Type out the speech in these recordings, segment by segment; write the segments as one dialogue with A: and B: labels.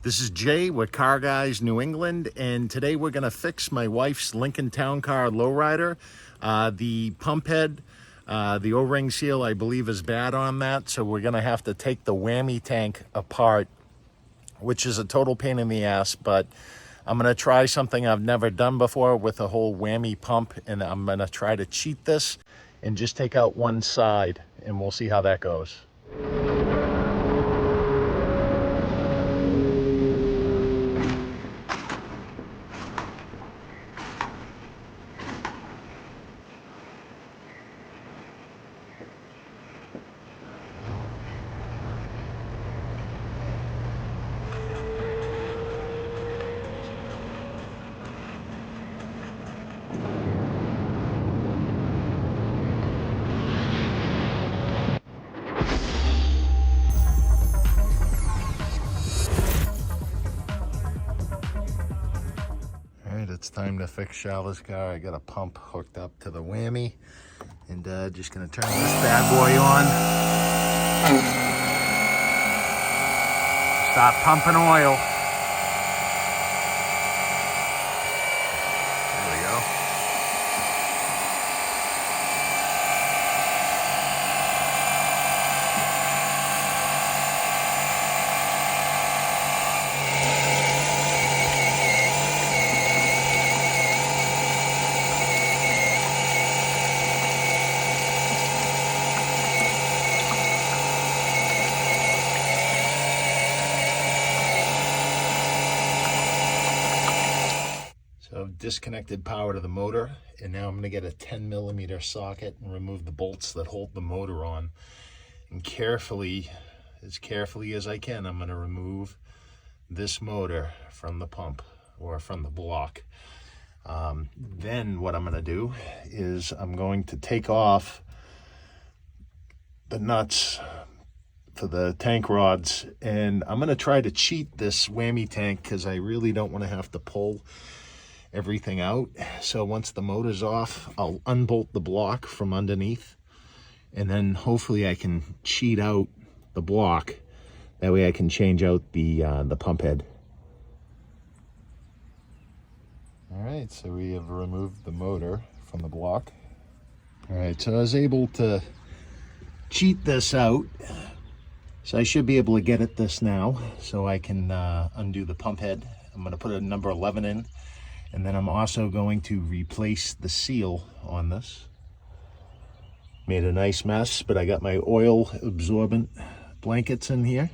A: This is Jay with Car Guys New England, and today we're going to fix my wife's Lincoln Town Car Lowrider. The pump head, the O-ring seal, I believe is bad on that, so we're going to have to take the whammy tank apart, which is a total pain in the ass, but I'm going to try something I've never done before with a whole whammy pump, and I'm going to try to cheat this and just take out one side, and we'll see how that goes. It's time to fix Charlotte's car. I got a pump hooked up to the whammy, and just gonna turn this bad boy on. Stop pumping oil. There we go. So I've disconnected power to the motor, and now I'm going to get a 10mm socket and remove the bolts that hold the motor on. And carefully, as carefully as I can, I'm going to remove this motor from the pump, or from the block. Then what I'm going to do is I'm going to take off the nuts for the tank rods, and I'm going to try to cheat this whammy tank because I really don't want to have to pull everything out. So once the motor's off, I'll unbolt the block from underneath, and then hopefully I can cheat out the block. That way I can change out the pump head. All right, so we have removed the motor from the block. All right, so I was able to cheat this out. So I should be able to get at this now, so I can undo the pump head. I'm going to put a number 11 in. And then I'm also going to replace the seal on this. Made a nice mess, but I got my oil absorbent blankets in here.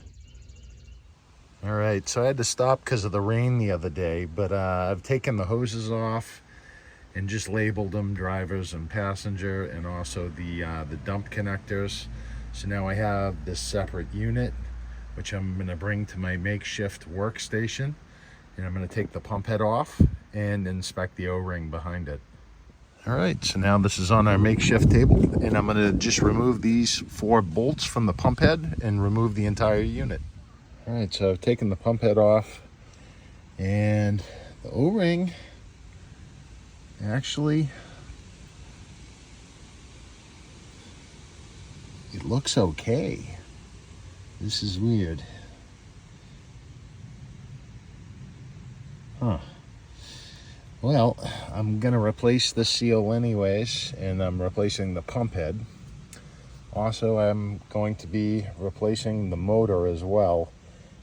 A: All right, so I had to stop because of the rain the other day, but I've taken the hoses off and just labeled them drivers and passenger, and also the dump connectors. So now I have this separate unit, which I'm going to bring to my makeshift workstation. And I'm going to take the pump head off and inspect the O-ring behind it. All right, so now this is on our makeshift table, and I'm going to just remove these 4 bolts from the pump head and remove the entire unit. All right, so I've taken the pump head off, and the O-ring actually, it looks okay. This is weird. Huh. Well, I'm gonna replace the seal anyways, and I'm replacing the pump head. Also, I'm going to be replacing the motor as well,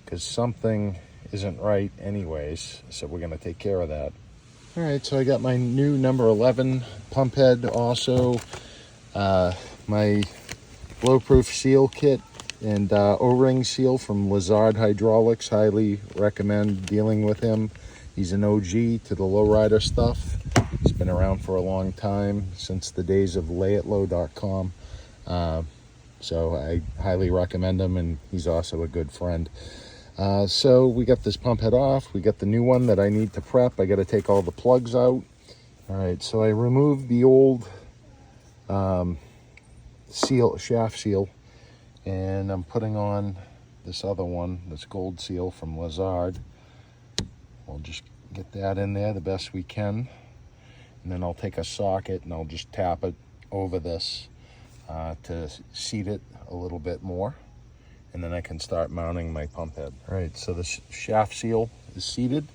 A: because something isn't right anyways, so we're gonna take care of that. All right, so I got my new number 11 pump head, also my blow-proof seal kit, and O-ring seal from Lazard Hydraulics. Highly recommend dealing with him. He's an OG to the Lowrider stuff. He's been around for a long time, since the days of layitlow.com. So I highly recommend him, and he's also a good friend. So we got this pump head off. We got the new one that I need to prep. I got to take all the plugs out. All right, so I removed the old shaft seal, and I'm putting on this other one, this gold seal from Lazard. We'll just get that in there the best we can, and then I'll take a socket and I'll just tap it over this to seat it a little bit more, and then I can start mounting my pump head. All right, so the shaft seal is seated,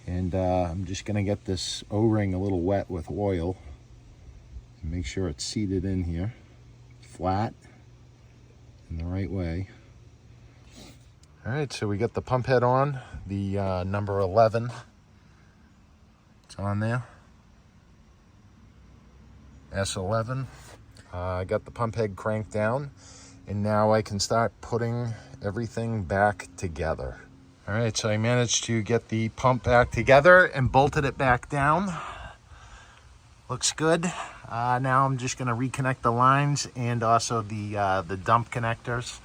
A: and I'm just gonna get this O-ring a little wet with oil. Make sure it's seated in here, flat, in the right way. All right, so we got the pump head on, the number 11. It's on there. S11. I got the pump head cranked down, and now I can start putting everything back together. All right, so I managed to get the pump back together and bolted it back down. Looks good. Now I'm just gonna reconnect the lines and also the dump connectors.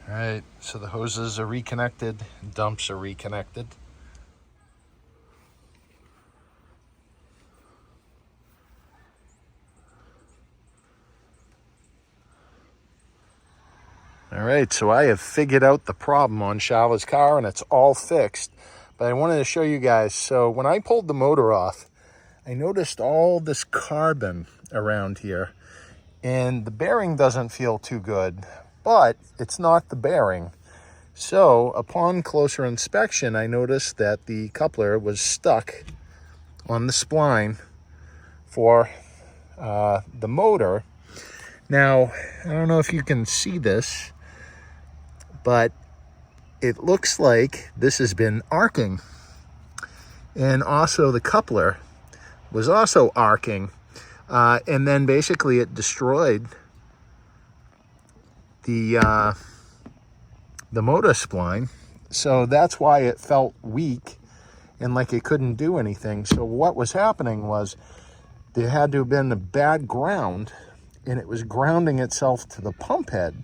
A: All right, so the hoses are reconnected, dumps are reconnected. All right, so I have figured out the problem on Charlotte's car, and it's all fixed. But I wanted to show you guys. So when I pulled the motor off, I noticed all this carbon around here, and the bearing doesn't feel too good, but it's not the bearing. So upon closer inspection, I noticed that the coupler was stuck on the spline for the motor. Now, I don't know if you can see this, but it looks like this has been arcing. And also the coupler was also arcing. And then basically it destroyed the motor spline. So that's why it felt weak and like it couldn't do anything. So what was happening was there had to have been a bad ground, and it was grounding itself to the pump head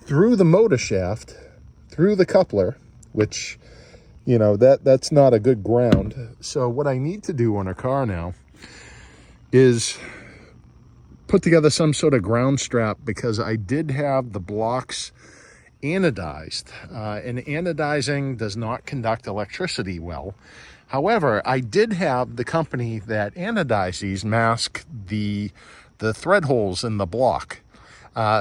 A: through the motor shaft, through the coupler, which, you know, that's not a good ground. So what I need to do on a car now is put together some sort of ground strap, because I did have the blocks anodized, and anodizing does not conduct electricity well. However, I did have the company that anodizes these mask the thread holes in the block.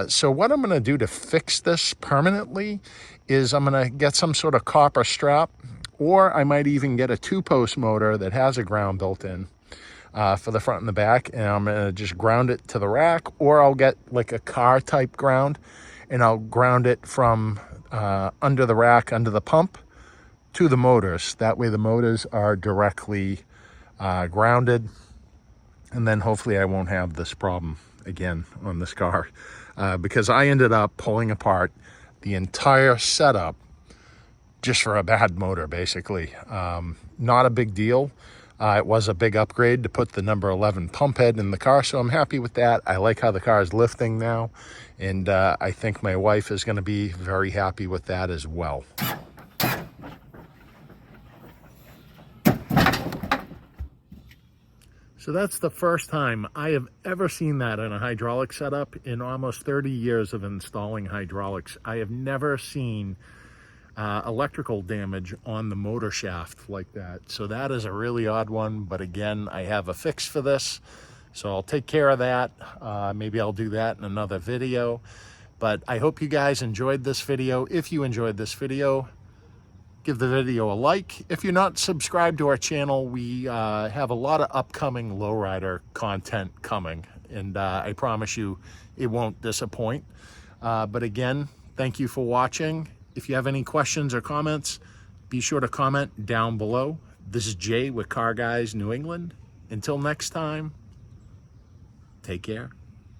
A: So what I'm going to do to fix this permanently is I'm going to get some sort of copper strap, or I might even get a 2-post motor that has a ground built in for the front and the back, and I'm going to just ground it to the rack, or I'll get like a car type ground, and I'll ground it from under the rack, under the pump, to the motors. That way the motors are directly grounded, and then hopefully I won't have this problem again on this car, because I ended up pulling apart the entire setup just for a bad motor, basically. Not a big deal. It was a big upgrade to put the number 11 pump head in the car, so I'm happy with that. I like how the car is lifting now, and I think my wife is going to be very happy with that as well. So that's the first time I have ever seen that in a hydraulic setup. In almost 30 years of installing hydraulics, I have never seen electrical damage on the motor shaft like that. So that is a really odd one, but again, I have a fix for this, so I'll take care of that. Maybe I'll do that in another video, but I hope you guys enjoyed this video. If you enjoyed this video, give the video a like. If you're not subscribed to our channel, we have a lot of upcoming lowrider content coming, and I promise you it won't disappoint. But again, thank you for watching. If you have any questions or comments, be sure to comment down below. This is Jay with Car Guys New England. Until next time, take care.